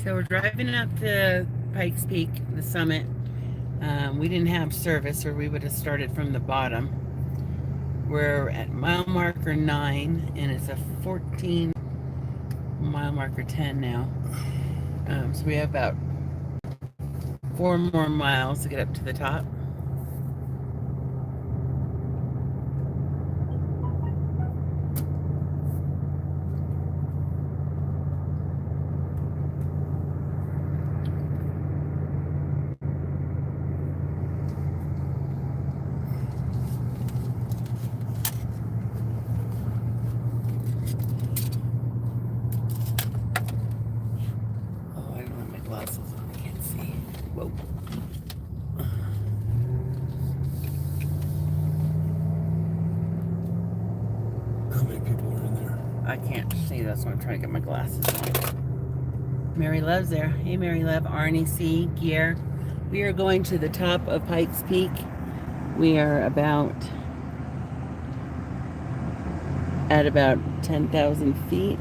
So we're driving up to Pikes Peak, the summit. We didn't have service, or we would have started from the bottom. We're at mile marker 9, and it's a 14 mile marker 10 now. So we have about 4 more miles to get up to the top. Oh, I don't have my glasses on. I can't see. Whoa. How many people are in there? I can't see. That's why I'm trying to get my glasses on. Mary Love's there. Hey, Mary Love, Arnie C, Gear. We are going to the top of Pikes Peak. We are at about 10,000 feet.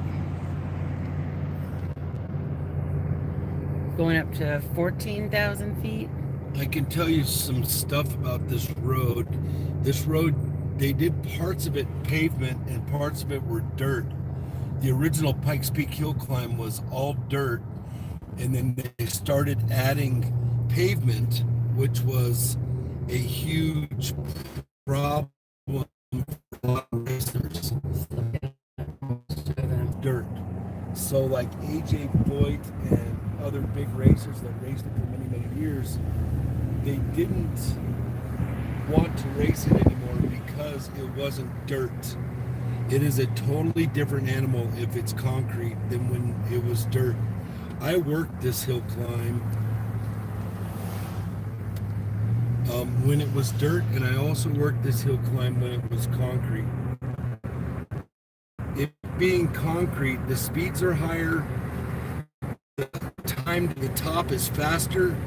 Going up to 14,000 feet. I can tell you some stuff about this road. This road, they did parts of it pavement and parts of it were dirt. The original Pikes Peak hill climb was all dirt, and then they started adding pavement, which was a huge problem for a lot of racers. Dirt. So like AJ Foyt and other big racers that raced it for many, many years, they didn't want to race it anymore because it wasn't dirt. It is a totally different animal if it's concrete than when it was dirt. I worked this hill climb when it was dirt, and I also worked this hill climb when it was concrete. It being concrete, the speeds are higher, the time to the top is faster,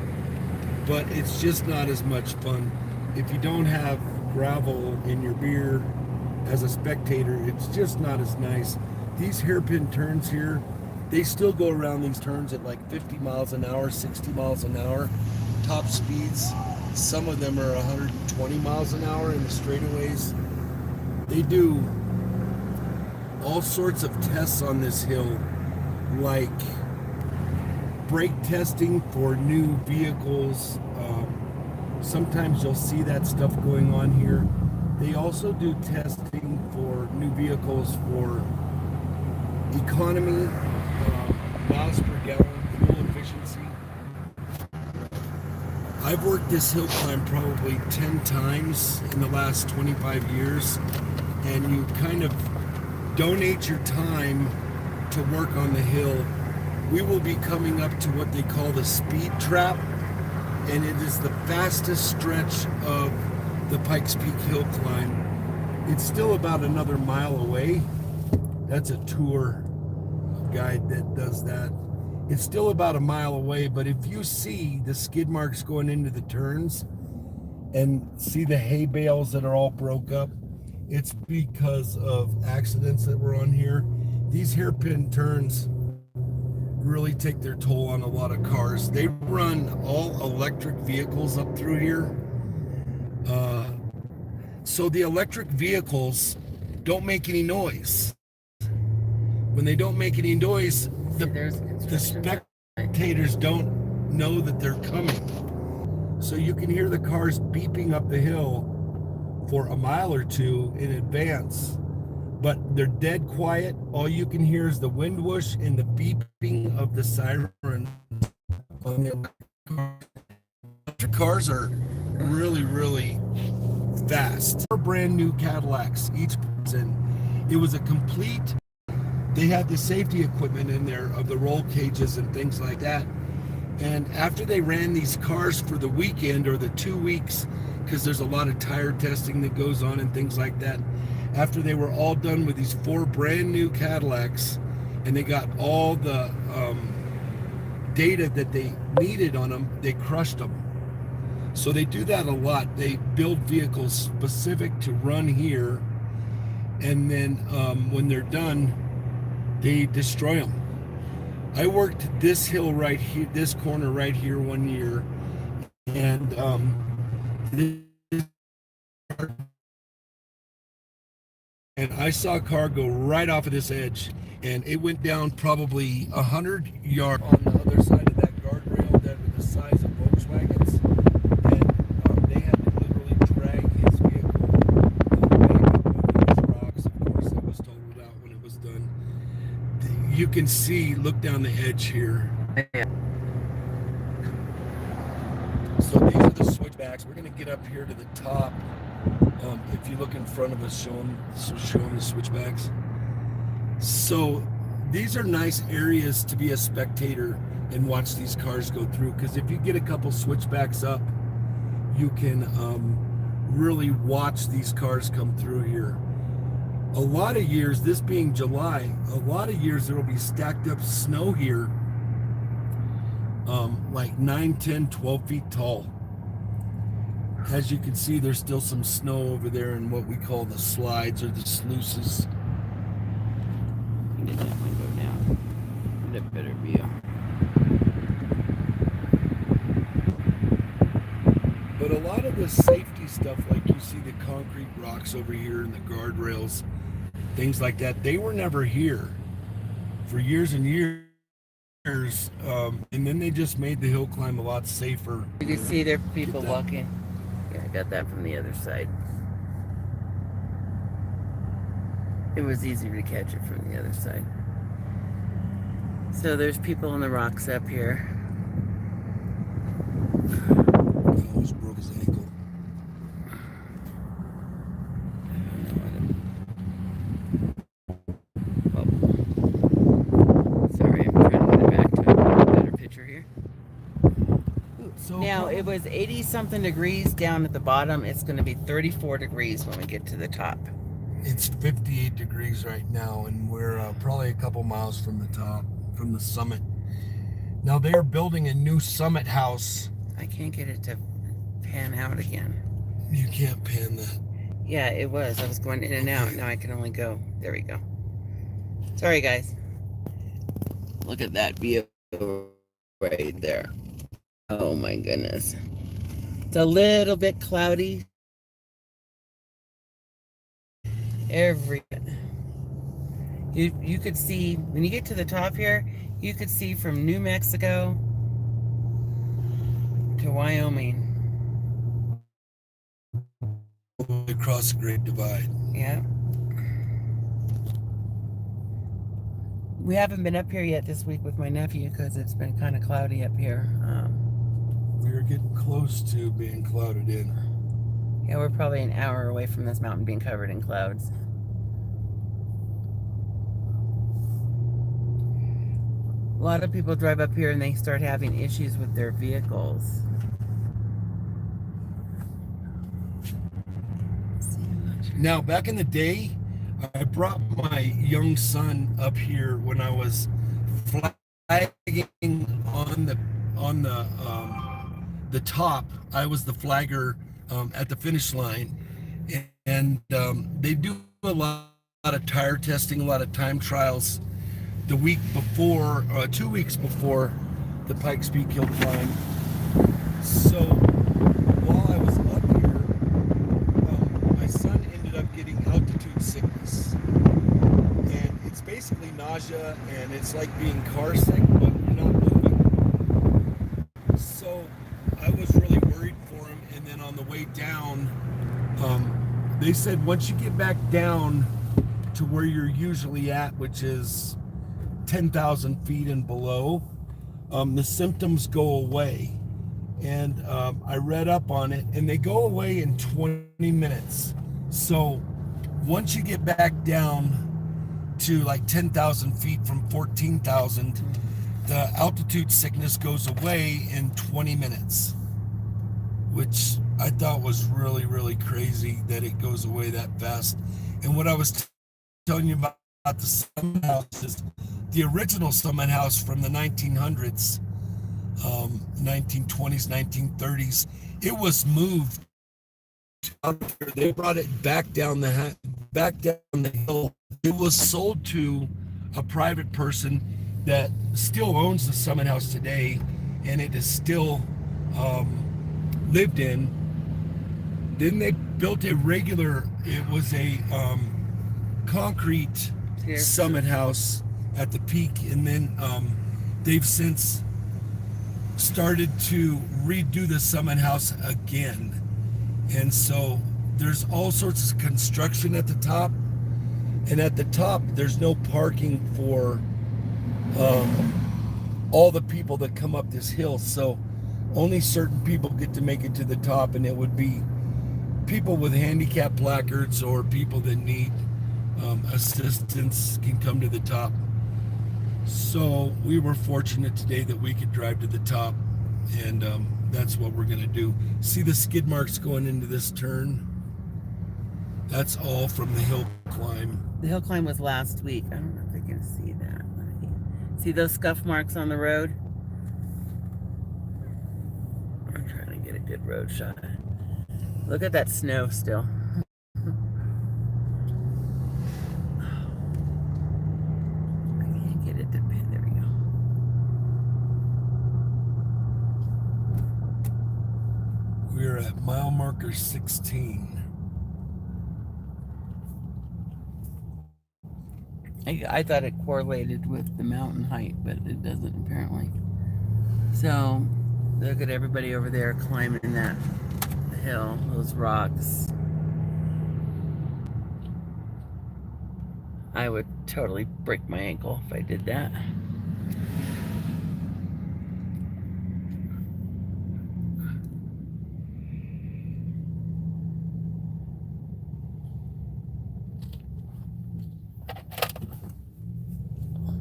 but it's just not as much fun. If you don't have gravel in your beer as a spectator, it's just not as nice. These hairpin turns here, they still go around these turns at like 50 miles an hour, 60 miles an hour. Top speeds, some of them are 120 miles an hour in the straightaways. They do all sorts of tests on this hill, like brake testing for new vehicles. Sometimes you'll see that stuff going on here. They also do testing for new vehicles for economy, miles per gallon, fuel efficiency. I've worked this hill climb probably 10 times in the last 25 years, and you kind of donate your time to work on the hill. We will be coming up to what they call the speed trap, and it is the fastest stretch of the Pikes Peak hill climb. It's still about another mile away. That's a tour guide that does that. It's still about a mile away, but if you see the skid marks going into the turns and see the hay bales that are all broke up, it's because of accidents that were on here. These hairpin turns really take their toll on a lot of cars. They run all electric vehicles up through here. So the electric vehicles don't make any noise. When they don't make any noise, the spectators don't know that they're coming. So you can hear the cars beeping up the hill for a mile or two in advance, but they're dead quiet. All you can hear is the wind whoosh and the beeping of the siren on the electric cars are really, really fast. 4 brand new Cadillacs, each person. It was a complete, they had the safety equipment in there of the roll cages and things like that. And after they ran these cars for the weekend or the 2 weeks, because there's a lot of tire testing that goes on and things like that, after they were all done with these 4 brand new Cadillacs and they got all the data that they needed on them, they crushed them. So they do that a lot. They build vehicles specific to run here, and then when they're done, they destroy them. I worked this hill right here, this corner right here one year, and and I saw a car go right off of this edge, and it went down probably 100 yards on the other side of that guardrail that was the size of Volkswagens, and they had to literally drag his vehicle back up over these rocks. Of course, it was totaled out when it was done. You can see, look down the edge here. So these are the switchbacks. We're going to get up here to the top. If you look in front of us, show them the switchbacks. So these are nice areas to be a spectator and watch these cars go through, because if you get a couple switchbacks up, you can really watch these cars come through here. A lot of years, this being July, a lot of years there will be stacked up snow here, like 9, 10, 12 feet tall. As you can see, there's still some snow over there in what we call the slides or the sluices. You can definitely go down. Get a better view. But a lot of the safety stuff, like you see the concrete rocks over here and the guardrails, things like that, they were never here for years and years. And then they just made the hill climb a lot safer. You can see there are people walking. Yeah, I got that from the other side. It was easier to catch it from the other side. So there's people on the rocks up here. He almost broke his ankle. Sorry, I'm trying to get it back to a better picture here. So Now, it was 80 something degrees down at the bottom. It's going to be 34 degrees when we get to the top. It's 58 degrees right now, and we're probably a couple miles from the top, from the summit. Now they're building a new summit house. I can't get it to pan out again. You can't pan that. Yeah, it was. I was going in and out. Now I can only go. There we go. Sorry, guys. Look at that view right there. Oh my goodness. It's a little bit cloudy. You could see, when you get to the top here, you could see from New Mexico to Wyoming. Across the Great Divide. Yeah. We haven't been up here yet this week with my nephew because it's been kind of cloudy up here. We're getting close to being clouded in. Yeah, we're probably an hour away from this mountain being covered in clouds. A lot of people drive up here and they start having issues with their vehicles. Now, back in the day, I brought my young son up here when I was flagging on the top. I was the flagger at the finish line, and they do a lot of tire testing, a lot of time trials. The week before, 2 weeks before the Pikes Peak Hill climb. So while I was up here, my son ended up getting altitude sickness, and it's basically nausea, and it's like being car sick, but you're not moving. So I was really worried for him, and then on the way down, they said once you get back down to where you're usually at, which is 10,000 feet and below, the symptoms go away. And I read up on it, and they go away in 20 minutes. So once you get back down to like 10,000 feet from 14,000, the altitude sickness goes away in 20 minutes, which I thought was really, really crazy that it goes away that fast. And what I was telling you about the summit house is the original summit house from the 1900s, 1920s, 1930s. It was moved out there. They brought it back down the hill. It was sold to a private person that still owns the Summit House today, and it is still lived in. Then they built a regular, it was a concrete Summit House at the peak, and then they've since started to redo the Summit House again. And so there's all sorts of construction at the top, and at the top there's no parking for all the people that come up this hill, so only certain people get to make it to the top, and it would be people with handicap placards or people that need assistance can come to the top. So we were fortunate today that we could drive to the top, and that's what we're going to do. See the skid marks going into this turn? That's all from the hill climb. The hill climb was last week. I don't know if they can see that. See those scuff marks on the road? I'm trying to get a good road shot. Look at that snow still. I can't get it to pin. There we go. We're at mile marker 16. I thought it correlated with the mountain height, but it doesn't apparently. So look at everybody over there climbing that hill, those rocks. I would totally break my ankle if I did that.